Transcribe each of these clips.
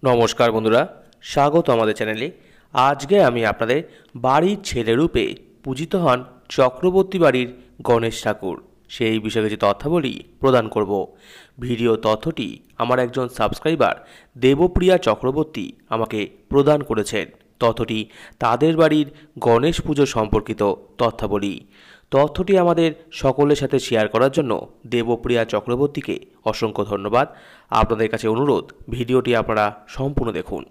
নমস্কার বন্ধুরা, স্বাগত আমাদের চ্যানেলে। আজকে আমি আপনাদের বাড়ির ছেলে রূপে পূজিত হন চক্রবর্তী বাড়ির গণেশ ঠাকুর, সেই বিষয়ে কিছু তথ্যাবলী প্রদান করব। ভিডিও তথ্যটি আমার একজন সাবস্ক্রাইবার দেবপ্রিয়া চক্রবর্তী আমাকে প্রদান করেছেন। তথ্যটি তাদের বাড়ির গণেশ পুজো সম্পর্কিত তথ্যাবলী। তথ্যটি আমাদের সকলের সাথে শেয়ার করার জন্য দেবপ্রিয়া চক্রবর্তীকে অসংখ্য ধন্যবাদ। আপনাদের কাছে অনুরোধ, ভিডিওটি আপনারা সম্পূর্ণ দেখুন।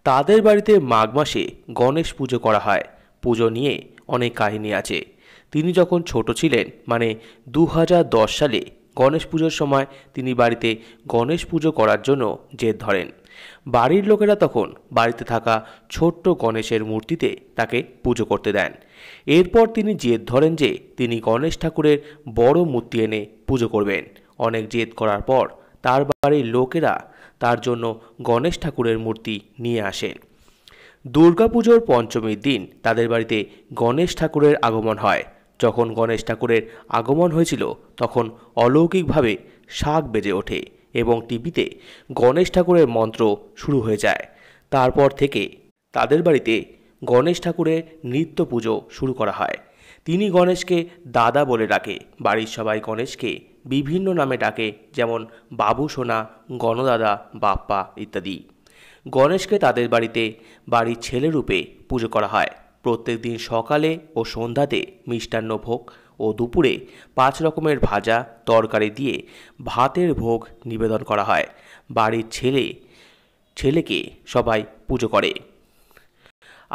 তাদের বাড়িতে মাঘ মাসে গণেশ পুজো করা হয়। পুজো নিয়ে অনেক কাহিনী আছে। তিনি যখন ছোট ছিলেন, মানে 2010 সালে গণেশ পুজোর সময় তিনি বাড়িতে গণেশ পুজো করার জন্য জেদ ধরেন। বাড়ির লোকেরা তখন বাড়িতে থাকা ছোট্ট গণেশের মূর্তিতে তাকে পুজো করতে দেন। এরপর তিনি জেদ ধরেন যে তিনি গণেশ ঠাকুরের বড় মূর্তি এনে পুজো করবেন। অনেক জেদ করার পর তার বাড়ির লোকেরা তার জন্য গণেশ ঠাকুরের মূর্তি নিয়ে আসেন। দুর্গাপুজোর পঞ্চমীর দিন তাদের বাড়িতে গণেশ ঠাকুরের আগমন হয়। যখন গণেশ ঠাকুরের আগমন হয়েছিল তখন অলৌকিকভাবে শাঁখ বেজে ওঠে এবং টিভিতে গণেশ ঠাকুরের মন্ত্র শুরু হয়ে যায়। তারপর থেকে তাদের বাড়িতে গণেশ ঠাকুরের নৃত্য পুজো শুরু করা হয়। তিনি গণেশকে দাদা বলে ডাকে। বাড়ির সবাই গণেশকে বিভিন্ন নামে ডাকে, যেমন বাবু সোনা, গণদাদা, বাপ্পা ইত্যাদি। গণেশকে তাদের বাড়িতে বাড়ির ছেলে রূপে পুজো করা হয়। প্রত্যেক দিন সকালে ও সন্ধ্যাতে মিষ্টান্ন ভোগ ও দুপুরে 5 রকমের ভাজা তরকারি দিয়ে ভাতের ভোগ নিবেদন করা হয়। বাড়ির ছেলেকে সবাই পুজো করে।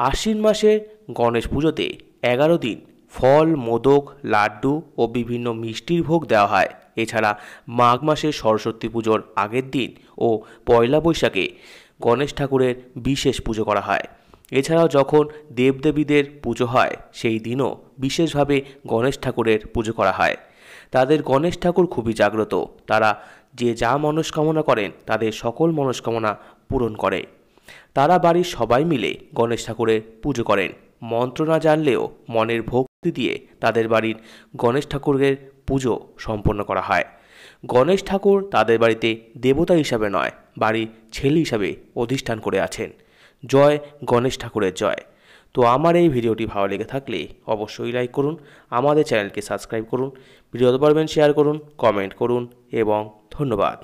আশ্বিন মাসে গণেশ পুজোতে 11 দিন ফল, মোদক, লাড্ডু ও বিভিন্ন মিষ্টির ভোগ দেওয়া হয়। এছাড়া মাঘ মাসে সরস্বতী পুজোর আগের দিন ও পয়লা বৈশাখে গণেশ ঠাকুরের বিশেষ পুজো করা হয়। এছাড়াও যখন দেবদেবীদের পুজো হয় সেই দিনও বিশেষভাবে গণেশ ঠাকুরের পুজো করা হয়। তাদের গণেশ ঠাকুর খুবই জাগ্রত। তারা যে যা মনস্কামনা করেন তাদের সকল মনস্কামনা পূরণ করে। তারা বাড়ির সবাই মিলে গণেশ ঠাকুরের পুজো করেন। মন্ত্র না জানলেও মনের ভক্তি দিয়ে তাদের বাড়ির গণেশ ঠাকুরের পুজো সম্পন্ন করা হয়। গণেশ ঠাকুর তাদের বাড়িতে দেবতা হিসাবে নয়, বাড়ির ছেলে হিসাবে অধিষ্ঠান করে আছেন। জয় গণেশ ঠাকুরের জয়। তো আমার এই ভিডিওটি ভালো লেগে থাকলে অবশ্যই লাইক করুন, আমাদের চ্যানেলকে সাবস্ক্রাইব করুন, ভিডিও পারবেন শেয়ার করুন, কমেন্ট করুন এবং ধন্যবাদ।